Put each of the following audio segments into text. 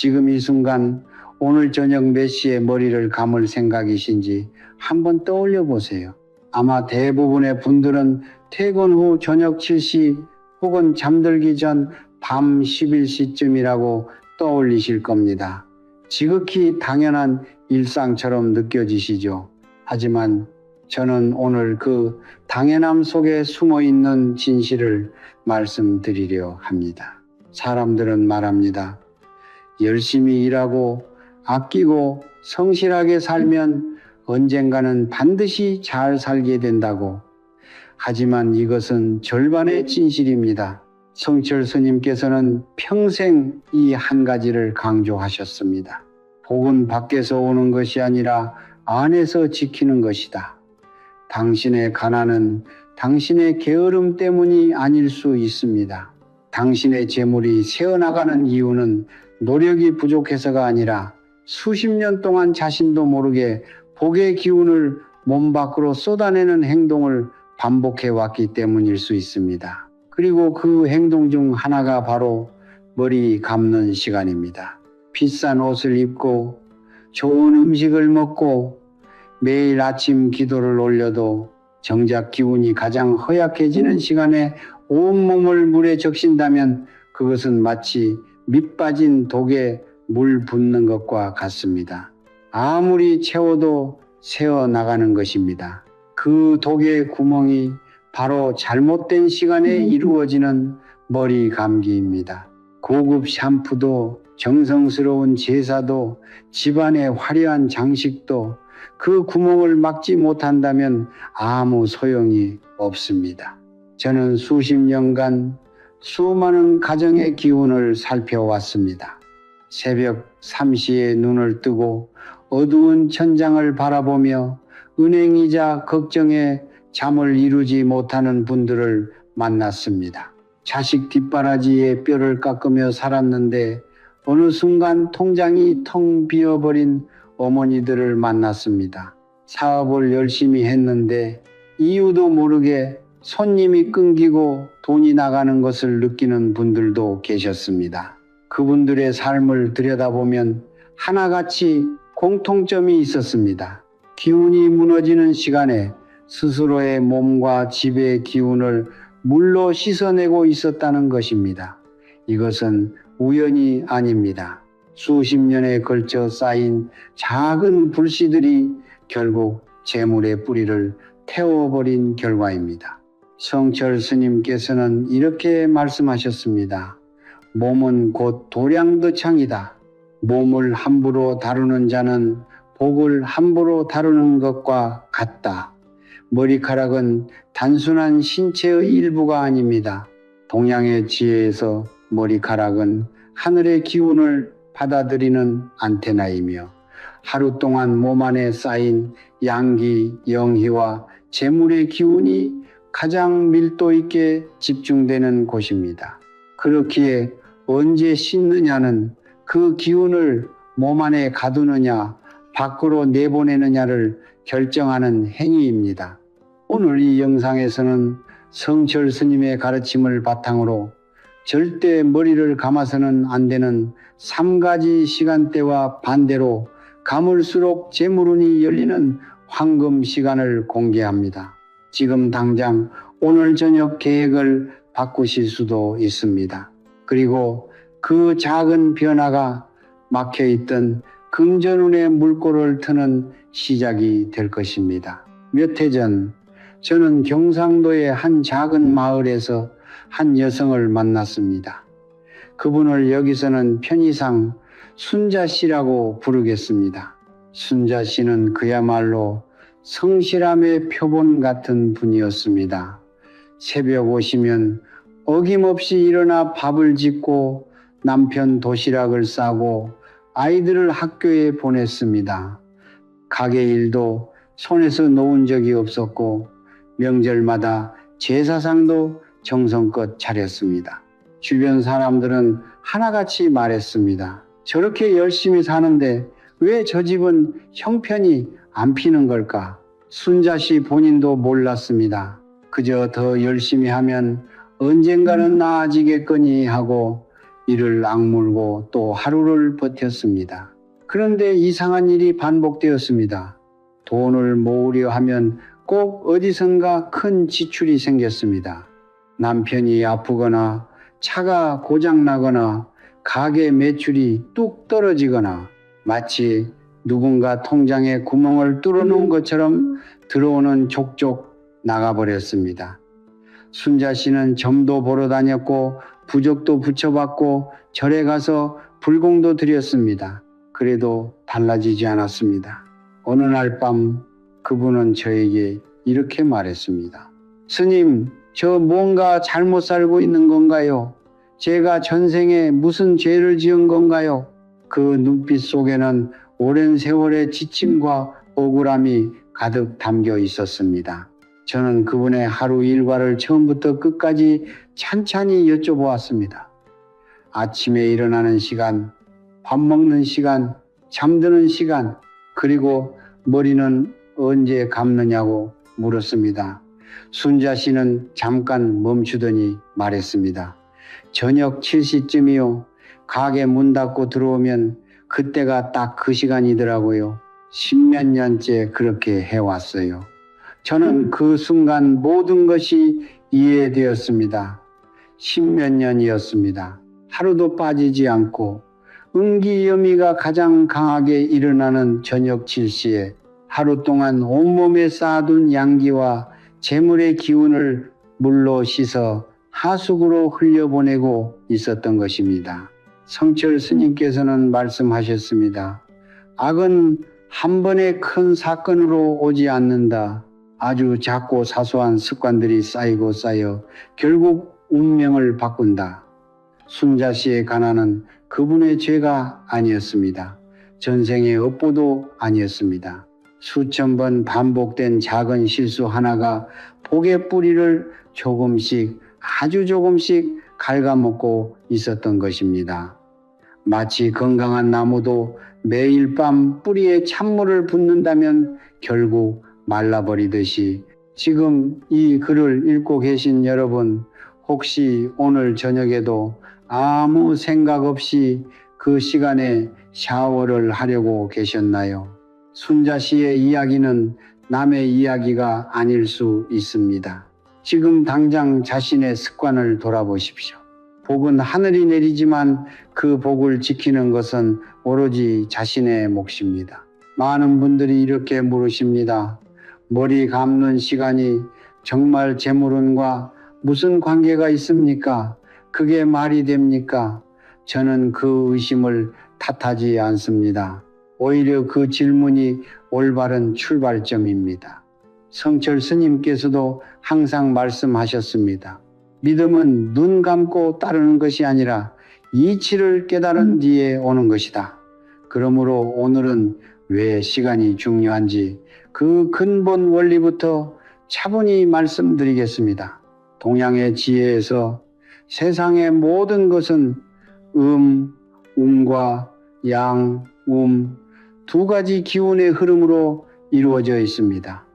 지금 이 순간 오늘 저녁 몇 시에 머리를 감을 생각이신지 한번 떠올려 보세요. 아마 대부분의 분들은 퇴근 후 저녁 7시 혹은 잠들기 전 밤 11시쯤이라고 떠올리실 겁니다. 지극히 당연한 일상처럼 느껴지시죠. 하지만 저는 오늘 그 당연함 속에 숨어 있는 진실을 말씀드리려 합니다. 사람들은 말합니다. 열심히 일하고 아끼고 성실하게 살면 언젠가는 반드시 잘 살게 된다고. 하지만 이것은 절반의 진실입니다. 성철 스님께서는 평생 이 한 가지를 강조하셨습니다. 복은 밖에서 오는 것이 아니라 안에서 지키는 것이다. 당신의 가난은 당신의 게으름 때문이 아닐 수 있습니다. 당신의 재물이 새어나가는 이유는 노력이 부족해서가 아니라 수십 년 동안 자신도 모르게 복의 기운을 몸 밖으로 쏟아내는 행동을 반복해 왔기 때문일 수 있습니다. 그리고 그 행동 중 하나가 바로 머리 감는 시간입니다. 비싼 옷을 입고 좋은 음식을 먹고 매일 아침 기도를 올려도 정작 기운이 가장 허약해지는 시간에 온몸을 물에 적신다면 그것은 마치 밑 빠진 독에 물 붓는 것과 같습니다. 아무리 채워도 새어나가는 것입니다. 그 독의 구멍이 바로 잘못된 시간에 이루어지는 머리 감기입니다. 고급 샴푸도 정성스러운 제사도 집안의 화려한 장식도 그 구멍을 막지 못한다면 아무 소용이 없습니다. 저는 수십 년간 수많은 가정의 기운을 살펴왔습니다. 새벽 3시에 눈을 뜨고 어두운 천장을 바라보며 은행이자 걱정에 잠을 이루지 못하는 분들을 만났습니다. 자식 뒷바라지에 뼈를 깎으며 살았는데 어느 순간 통장이 텅 비어버린 어머니들을 만났습니다. 사업을 열심히 했는데 이유도 모르게 손님이 끊기고 돈이 나가는 것을 느끼는 분들도 계셨습니다. 그분들의 삶을 들여다보면 하나같이 공통점이 있었습니다. 기운이 무너지는 시간에 스스로의 몸과 집의 기운을 물로 씻어내고 있었다는 것입니다. 이것은 우연이 아닙니다. 수십 년에 걸쳐 쌓인 작은 불씨들이 결국 재물의 뿌리를 태워버린 결과입니다. 성철 스님께서는 이렇게 말씀하셨습니다. 몸은 곧 도량도창이다. 몸을 함부로 다루는 자는 복을 함부로 다루는 것과 같다. 머리카락은 단순한 신체의 일부가 아닙니다. 동양의 지혜에서 머리카락은 하늘의 기운을 받아들이는 안테나이며 하루 동안 몸 안에 쌓인 양기, 영희와 재물의 기운이 가장 밀도 있게 집중되는 곳입니다. 그렇기에 언제 씻느냐는 그 기운을 몸 안에 가두느냐 밖으로 내보내느냐를 결정하는 행위입니다. 오늘 이 영상에서는 성철 스님의 가르침을 바탕으로 절대 머리를 감아서는 안 되는 3가지 시간대와 반대로 감을수록 재물운이 열리는 황금 시간을 공개합니다. 지금 당장 오늘 저녁 계획을 바꾸실 수도 있습니다. 그리고 그 작은 변화가 막혀있던 금전운의 물꼬를 트는 시작이 될 것입니다. 몇 해 전 저는 경상도의 한 작은 마을에서 한 여성을 만났습니다. 그분을 여기서는 편의상 순자 씨라고 부르겠습니다. 순자 씨는 그야말로 성실함의 표본 같은 분이었습니다. 새벽 오시면 어김없이 일어나 밥을 짓고 남편 도시락을 싸고 아이들을 학교에 보냈습니다. 가게 일도 손에서 놓은 적이 없었고 명절마다 제사상도 정성껏 차렸습니다. 주변 사람들은 하나같이 말했습니다. 저렇게 열심히 사는데 왜 저 집은 형편이 안 피는 걸까? 순자 씨 본인도 몰랐습니다. 그저 더 열심히 하면 언젠가는 나아지겠거니 하고 이를 악물고 또 하루를 버텼습니다. 그런데 이상한 일이 반복되었습니다. 돈을 모으려 하면 꼭 어디선가 큰 지출이 생겼습니다. 남편이 아프거나 차가 고장나거나 가게 매출이 뚝 떨어지거나 마치 누군가 통장에 구멍을 뚫어놓은 것처럼 들어오는 족족 나가버렸습니다. 순자 씨는 점도 보러 다녔고 부적도 붙여봤고 절에 가서 불공도 드렸습니다. 그래도 달라지지 않았습니다. 어느 날 밤 그분은 저에게 이렇게 말했습니다. 스님, 저 뭔가 잘못 살고 있는 건가요? 제가 전생에 무슨 죄를 지은 건가요? 그 눈빛 속에는 오랜 세월의 지침과 억울함이 가득 담겨 있었습니다. 저는 그분의 하루 일과를 처음부터 끝까지 찬찬히 여쭤보았습니다. 아침에 일어나는 시간, 밥 먹는 시간, 잠드는 시간, 그리고 머리는 언제 감느냐고 물었습니다. 순자 씨는 잠깐 멈추더니 말했습니다. 저녁 7시쯤이요. 가게 문 닫고 들어오면 그때가 딱 그 시간이더라고요. 10몇 년째 그렇게 해왔어요. 저는 그 순간 모든 것이 이해되었습니다. 10몇 년이었습니다. 하루도 빠지지 않고 음기여미가 가장 강하게 일어나는 저녁 7시에 하루 동안 온몸에 쌓아둔 양기와 재물의 기운을 물로 씻어 하숙으로 흘려보내고 있었던 것입니다. 성철 스님께서는 말씀하셨습니다. 악은 한 번의 큰 사건으로 오지 않는다. 아주 작고 사소한 습관들이 쌓이고 쌓여 결국 운명을 바꾼다. 순자 씨의 가난은 그분의 죄가 아니었습니다. 전생의 업보도 아니었습니다. 수천 번 반복된 작은 실수 하나가 복의 뿌리를 조금씩 아주 조금씩 갉아먹고 있었던 것입니다. 마치 건강한 나무도 매일 밤 뿌리에 찬물을 붓는다면 결국 말라버리듯이 지금 이 글을 읽고 계신 여러분, 혹시 오늘 저녁에도 아무 생각 없이 그 시간에 샤워를 하려고 계셨나요? 순자 씨의 이야기는 남의 이야기가 아닐 수 있습니다. 지금 당장 자신의 습관을 돌아보십시오. 복은 하늘이 내리지만 그 복을 지키는 것은 오로지 자신의 몫입니다. 많은 분들이 이렇게 물으십니다. 머리 감는 시간이 정말 재물운과 무슨 관계가 있습니까? 그게 말이 됩니까? 저는 그 의심을 탓하지 않습니다. 오히려 그 질문이 올바른 출발점입니다. 성철 스님께서도 항상 말씀하셨습니다. 믿음은 눈 감고 따르는 것이 아니라 이치를 깨달은 뒤에 오는 것이다. 그러므로 오늘은 왜 시간이 중요한지 그 근본 원리부터 차분히 말씀드리겠습니다. 동양의 지혜에서 세상의 모든 것은 음과 양, 두 가지 기운의 흐름으로 이루어져 있습니다.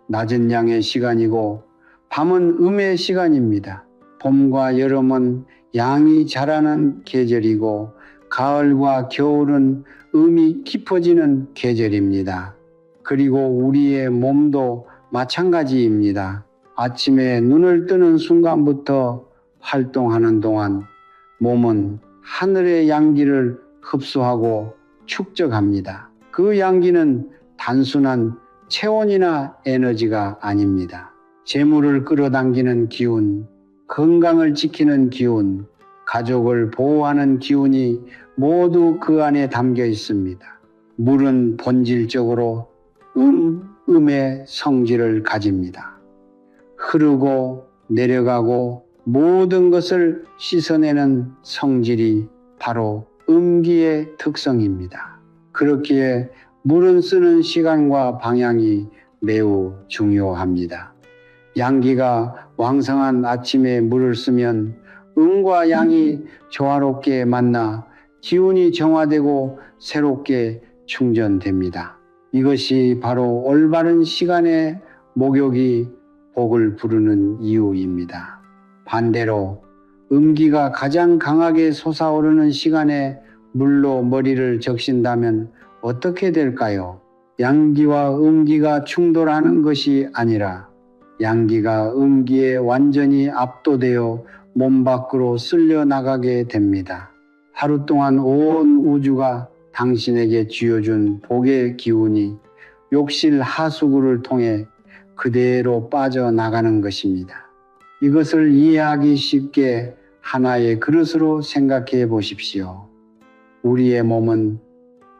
낮은 양의 시간이고 밤은 음의 시간입니다. 봄과 여름은 양이 자라는 계절이고 가을과 겨울은 음이 깊어지는 계절입니다. 그리고 우리의 몸도 마찬가지입니다. 아침에 눈을 뜨는 순간부터 활동하는 동안 몸은 하늘의 양기를 흡수하고 축적합니다. 그 양기는 단순한 체온이나 에너지가 아닙니다. 재물을 끌어당기는 기운, 건강을 지키는 기운, 가족을 보호하는 기운이 모두 그 안에 담겨 있습니다. 물은 본질적으로 음의 성질을 가집니다. 흐르고 내려가고 모든 것을 씻어내는 성질이 바로 음기의 특성입니다. 그렇기에 물은 쓰는 시간과 방향이 매우 중요합니다. 양기가 왕성한 아침에 물을 쓰면 음과 양이 조화롭게 만나 기운이 정화되고 새롭게 충전됩니다. 이것이 바로 올바른 시간에 목욕이 복을 부르는 이유입니다. 반대로 음기가 가장 강하게 솟아오르는 시간에 물로 머리를 적신다면 어떻게 될까요? 양기와 음기가 충돌하는 것이 아니라 양기가 음기에 완전히 압도되어 몸 밖으로 쓸려 나가게 됩니다. 하루 동안 온 우주가 당신에게 쥐어준 복의 기운이 욕실 하수구를 통해 그대로 빠져나가는 것입니다. 이것을 이해하기 쉽게 하나의 그릇으로 생각해 보십시오. 우리의 몸은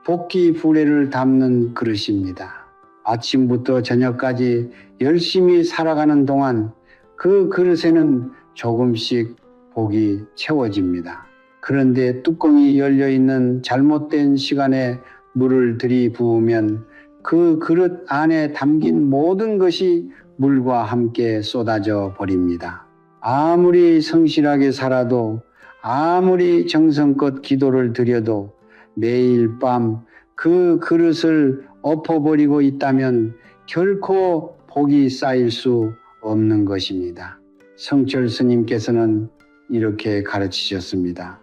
복기 불회를 담는 그릇입니다. 아침부터 저녁까지 열심히 살아가는 동안 그 그릇에는 조금씩 복이 채워집니다. 그런데 뚜껑이 열려 있는 잘못된 시간에 물을 들이부으면 그 그릇 안에 담긴 모든 것이 물과 함께 쏟아져 버립니다. 아무리 성실하게 살아도, 아무리 정성껏 기도를 드려도 매일 밤 그 그릇을 엎어버리고 있다면 결코 복이 쌓일 수 없는 것입니다. 성철 스님께서는 이렇게 가르치셨습니다.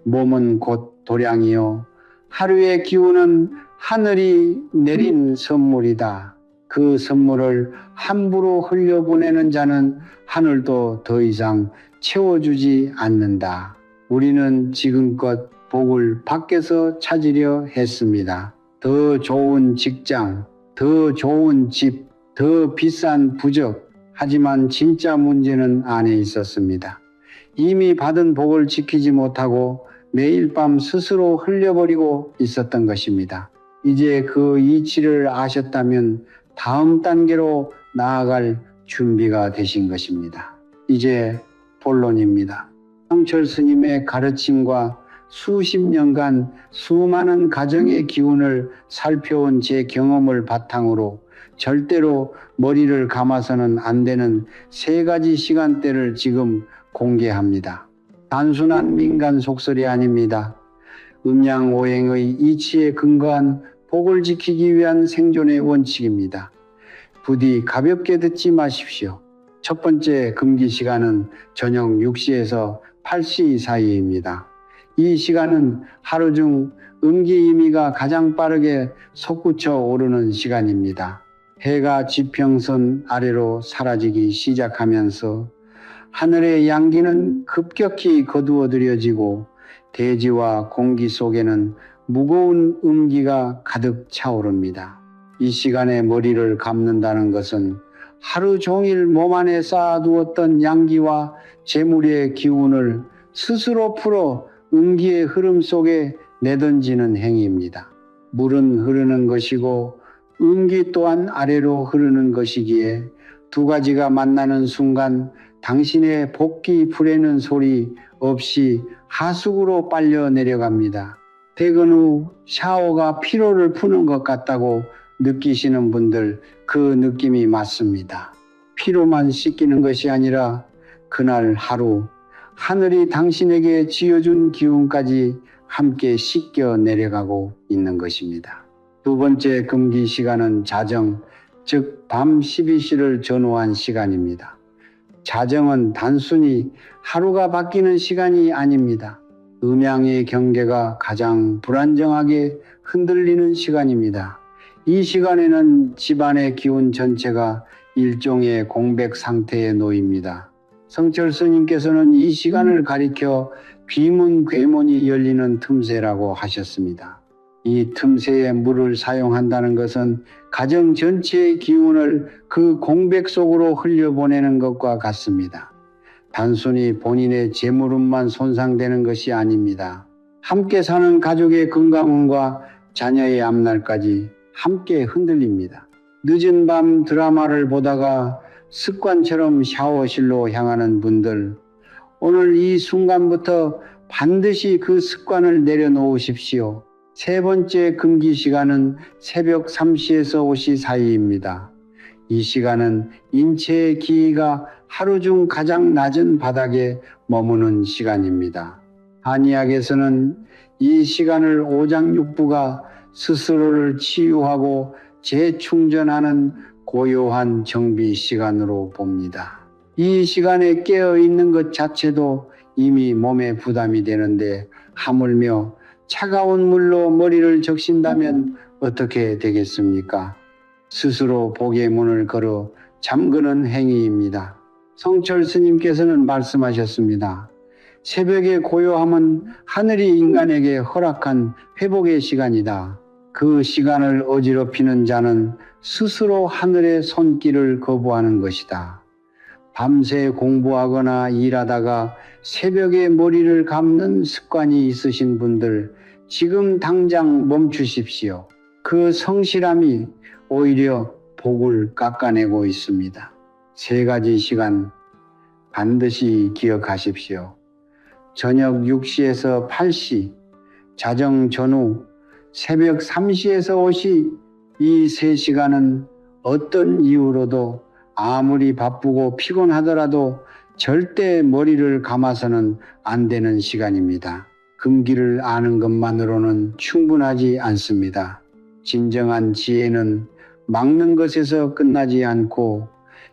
몸은 곧 도량이요, 하루의 기운은 하늘이 내린 선물이다. 그 선물을 함부로 흘려보내는 자는 하늘도 더 이상 채워주지 않는다. 우리는 지금껏 복을 밖에서 찾으려 했습니다. 더 좋은 직장, 더 좋은 집, 더 비싼 부적. 하지만 진짜 문제는 안에 있었습니다. 이미 받은 복을 지키지 못하고 매일 밤 스스로 흘려버리고 있었던 것입니다. 이제 그 이치를 아셨다면 다음 단계로 나아갈 준비가 되신 것입니다. 이제 본론입니다. 성철 스님의 가르침과 수십 년간 수많은 가정의 기운을 살펴온 제 경험을 바탕으로 절대로 머리를 감아서는 안 되는 3가지 시간대를 지금 공개합니다. 단순한 민간 속설이 아닙니다. 음양오행의 이치에 근거한 복을 지키기 위한 생존의 원칙입니다. 부디 가볍게 듣지 마십시오. 첫 번째 금기 시간은 저녁 6시에서 8시 사이입니다. 이 시간은 하루 중 음기 임의가 가장 빠르게 솟구쳐 오르는 시간입니다. 해가 지평선 아래로 사라지기 시작하면서 하늘의 양기는 급격히 거두어들여지고 대지와 공기 속에는 무거운 음기가 가득 차오릅니다. 이 시간에 머리를 감는다는 것은 하루 종일 몸 안에 쌓아두었던 양기와 재물의 기운을 스스로 풀어 음기의 흐름 속에 내던지는 행위입니다. 물은 흐르는 것이고 음기 또한 아래로 흐르는 것이기에 두 가지가 만나는 순간 당신의 복기 불에는 소리 없이 하수구로 빨려 내려갑니다. 퇴근 후 샤워가 피로를 푸는 것 같다고 느끼시는 분들, 그 느낌이 맞습니다. 피로만 씻기는 것이 아니라 그날 하루 하늘이 당신에게 지어준 기운까지 함께 씻겨 내려가고 있는 것입니다. 두 번째 금기 시간은 자정, 즉 밤 12시를 전후한 시간입니다. 자정은 단순히 하루가 바뀌는 시간이 아닙니다. 음양의 경계가 가장 불안정하게 흔들리는 시간입니다. 이 시간에는 집안의 기운 전체가 일종의 공백 상태에 놓입니다. 성철 스님께서는 이 시간을 가리켜 비문 괴문이 열리는 틈새라고 하셨습니다. 이 틈새에 물을 사용한다는 것은 가정 전체의 기운을 그 공백 속으로 흘려보내는 것과 같습니다. 단순히 본인의 재물운만 손상되는 것이 아닙니다. 함께 사는 가족의 건강운과 자녀의 앞날까지 함께 흔들립니다. 늦은 밤 드라마를 보다가 습관처럼 샤워실로 향하는 분들, 오늘 이 순간부터 반드시 그 습관을 내려놓으십시오. 세 번째 금기 시간은 새벽 3시에서 5시 사이입니다. 이 시간은 인체의 기위가 하루 중 가장 낮은 바닥에 머무는 시간입니다. 한의학에서는 이 시간을 오장육부가 스스로를 치유하고 재충전하는 고요한 정비 시간으로 봅니다. 이 시간에 깨어 있는 것 자체도 이미 몸에 부담이 되는데 하물며 차가운 물로 머리를 적신다면 어떻게 되겠습니까? 스스로 복의 문을 걸어 잠그는 행위입니다. 성철 스님께서는 말씀하셨습니다. 새벽의 고요함은 하늘이 인간에게 허락한 회복의 시간이다. 그 시간을 어지럽히는 자는 스스로 하늘의 손길을 거부하는 것이다. 밤새 공부하거나 일하다가 새벽에 머리를 감는 습관이 있으신 분들, 지금 당장 멈추십시오. 그 성실함이 오히려 복을 깎아내고 있습니다. 3가지 시간 반드시 기억하십시오. 저녁 6시에서 8시, 자정 전후, 새벽 3시에서 5시, 이 3시간은 어떤 이유로도 아무리 바쁘고 피곤하더라도 절대 머리를 감아서는 안 되는 시간입니다. 금기를 아는 것만으로는 충분하지 않습니다. 진정한 지혜는 막는 것에서 끝나지 않고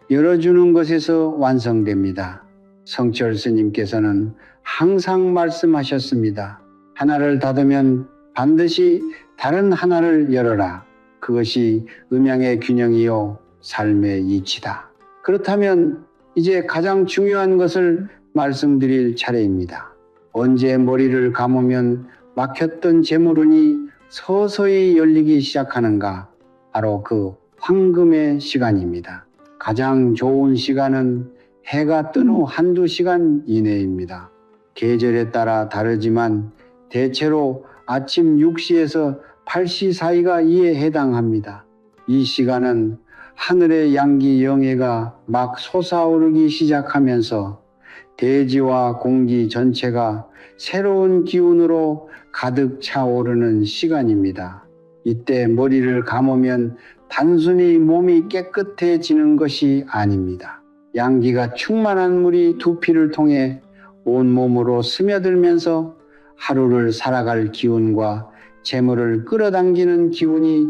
열어주는 것에서 완성됩니다. 성철 스님께서는 항상 말씀하셨습니다. 하나를 닫으면 반드시 다른 하나를 열어라. 그것이 음양의 균형이요 삶의 이치다. 그렇다면 이제 가장 중요한 것을 말씀드릴 차례입니다. 언제 머리를 감으면 막혔던 재물운이 서서히 열리기 시작하는가? 바로 그 황금의 시간입니다. 가장 좋은 시간은 해가 뜬 후 1~2시간 이내입니다. 계절에 따라 다르지만 대체로 아침 6시에서 8시 사이가 이에 해당합니다. 이 시간은 하늘의 양기 영해가 막 솟아오르기 시작하면서 대지와 공기 전체가 새로운 기운으로 가득 차오르는 시간입니다. 이때 머리를 감으면 단순히 몸이 깨끗해지는 것이 아닙니다. 양기가 충만한 물이 두피를 통해 온몸으로 스며들면서 하루를 살아갈 기운과 재물을 끌어당기는 기운이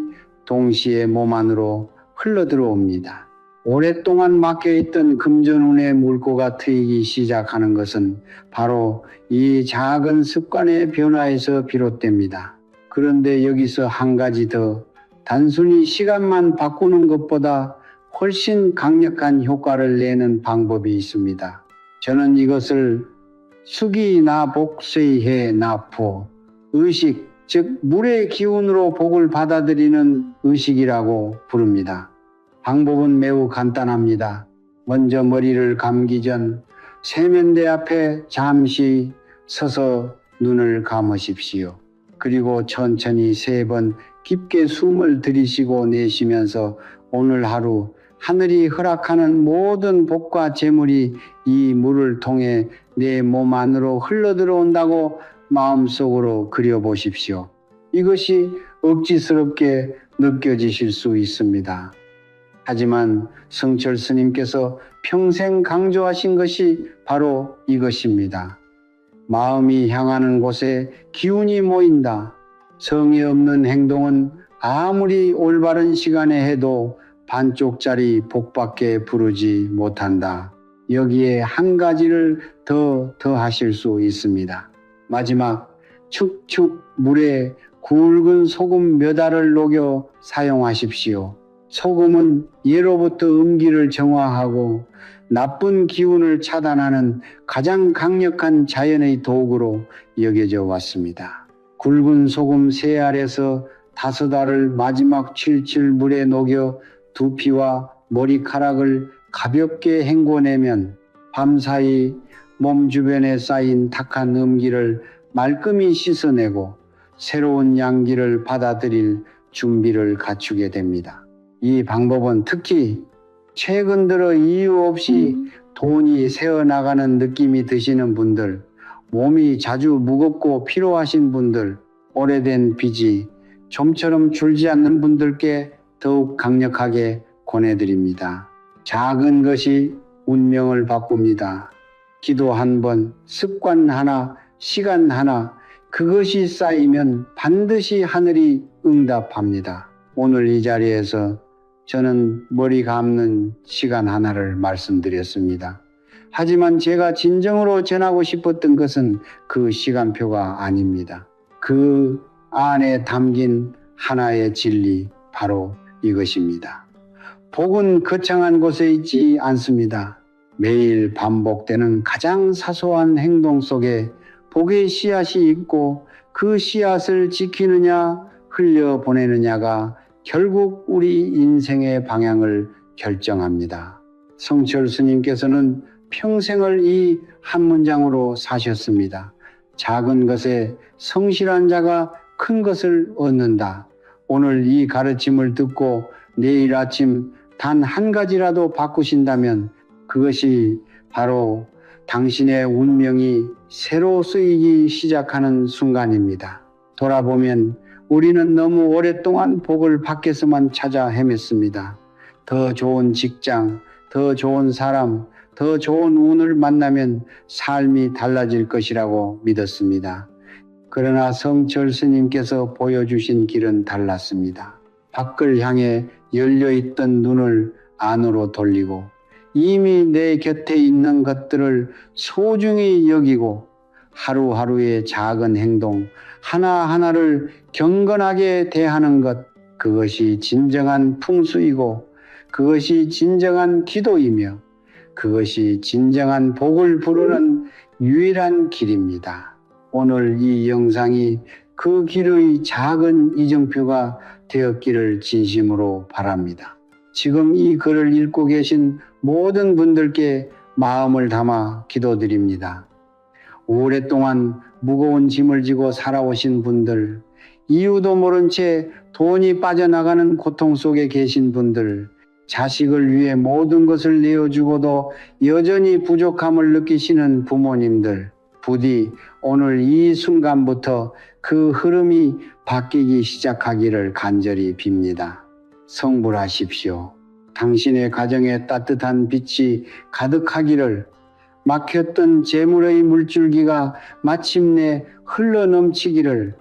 동시에 몸 안으로 흘러들어옵니다. 오랫동안 막혀있던 금전운의 물꼬가 트이기 시작하는 것은 바로 이 작은 습관의 변화에서 비롯됩니다. 그런데 여기서 한 가지 더, 단순히 시간만 바꾸는 것보다 훨씬 강력한 효과를 내는 방법이 있습니다. 저는 이것을 수기나복쇠해 나포, 의식, 즉 물의 기운으로 복을 받아들이는 의식이라고 부릅니다. 방법은 매우 간단합니다. 먼저 머리를 감기 전 세면대 앞에 잠시 서서 눈을 감으십시오. 그리고 천천히 3번 깊게 숨을 들이쉬고 내쉬면서 오늘 하루 하늘이 허락하는 모든 복과 재물이 이 물을 통해 내 몸 안으로 흘러들어온다고 마음속으로 그려보십시오. 이것이 억지스럽게 느껴지실 수 있습니다. 하지만 성철 스님께서 평생 강조하신 것이 바로 이것입니다. 마음이 향하는 곳에 기운이 모인다. 성의 없는 행동은 아무리 올바른 시간에 해도 반쪽짜리 복밖에 부르지 못한다. 여기에 한 가지를 더하실 수 있습니다. 마지막, 축축 물에 굵은 소금 몇 알을 녹여 사용하십시오. 소금은 예로부터 음기를 정화하고 나쁜 기운을 차단하는 가장 강력한 자연의 도구로 여겨져 왔습니다. 굵은 소금 3알에서 5알을 마지막 칠칠 물에 녹여 두피와 머리카락을 가볍게 헹궈내면 밤사이 몸 주변에 쌓인 탁한 음기를 말끔히 씻어내고 새로운 양기를 받아들일 준비를 갖추게 됩니다. 이 방법은 특히 최근 들어 이유 없이 돈이 새어나가는 느낌이 드시는 분들, 몸이 자주 무겁고 피로하신 분들, 오래된 빚이 좀처럼 줄지 않는 분들께 더욱 강력하게 권해드립니다. 작은 것이 운명을 바꿉니다. 기도 한 번, 습관 하나, 시간 하나, 그것이 쌓이면 반드시 하늘이 응답합니다. 오늘 이 자리에서 저는 머리 감는 시간 하나를 말씀드렸습니다. 하지만 제가 진정으로 전하고 싶었던 것은 그 시간표가 아닙니다. 그 안에 담긴 하나의 진리, 바로 이것입니다. 복은 거창한 곳에 있지 않습니다. 매일 반복되는 가장 사소한 행동 속에 복의 씨앗이 있고 그 씨앗을 지키느냐 흘려보내느냐가 결국 우리 인생의 방향을 결정합니다. 성철 스님께서는 평생을 이 한 문장으로 사셨습니다. 작은 것에 성실한 자가 큰 것을 얻는다. 오늘 이 가르침을 듣고 내일 아침 단 한 가지라도 바꾸신다면 그것이 바로 당신의 운명이 새로 쓰이기 시작하는 순간입니다. 돌아보면 우리는 너무 오랫동안 복을 밖에서만 찾아 헤맸습니다. 더 좋은 직장, 더 좋은 사람, 더 좋은 운을 만나면 삶이 달라질 것이라고 믿었습니다. 그러나 성철 스님께서 보여주신 길은 달랐습니다. 밖을 향해 열려있던 눈을 안으로 돌리고 이미 내 곁에 있는 것들을 소중히 여기고 하루하루의 작은 행동 하나하나를 경건하게 대하는 것, 그것이 진정한 풍수이고 그것이 진정한 기도이며 그것이 진정한 복을 부르는 유일한 길입니다. 오늘 이 영상이 그 길의 작은 이정표가 되었기를 진심으로 바랍니다. 지금 이 글을 읽고 계신 모든 분들께 마음을 담아 기도드립니다. 오랫동안 무거운 짐을 지고 살아오신 분들, 이유도 모른 채 돈이 빠져나가는 고통 속에 계신 분들, 자식을 위해 모든 것을 내어주고도 여전히 부족함을 느끼시는 부모님들, 부디 오늘 이 순간부터 그 흐름이 바뀌기 시작하기를 간절히 빕니다. 성불하십시오. 당신의 가정에 따뜻한 빛이 가득하기를, 막혔던 재물의 물줄기가 마침내 흘러넘치기를,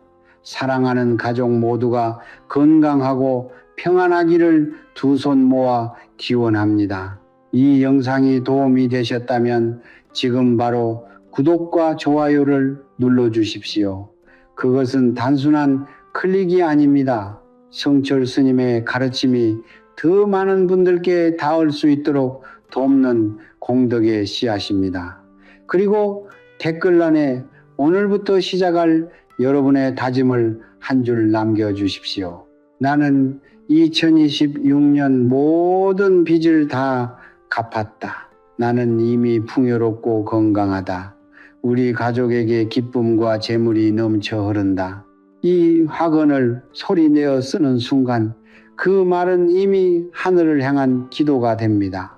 사랑하는 가족 모두가 건강하고 평안하기를 두 손 모아 기원합니다. 이 영상이 도움이 되셨다면 지금 바로 구독과 좋아요를 눌러주십시오. 그것은 단순한 클릭이 아닙니다. 성철 스님의 가르침이 더 많은 분들께 닿을 수 있도록 돕는 공덕의 씨앗입니다. 그리고 댓글란에 오늘부터 시작할 여러분의 다짐을 한 줄 남겨주십시오. 나는 2026년 모든 빚을 다 갚았다. 나는 이미 풍요롭고 건강하다. 우리 가족에게 기쁨과 재물이 넘쳐 흐른다. 이 화근을 소리내어 쓰는 순간 그 말은 이미 하늘을 향한 기도가 됩니다.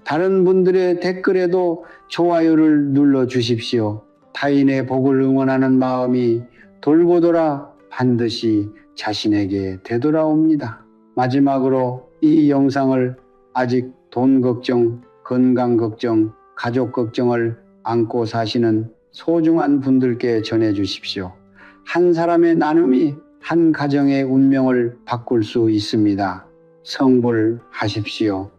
다른 분들의 댓글에도 좋아요를 눌러주십시오. 타인의 복을 응원하는 마음이 돌고 돌아 반드시 자신에게 되돌아옵니다. 마지막으로 이 영상을 아직 돈 걱정, 건강 걱정, 가족 걱정을 안고 사시는 소중한 분들께 전해주십시오. 한 사람의 나눔이 한 가정의 운명을 바꿀 수 있습니다. 성불하십시오.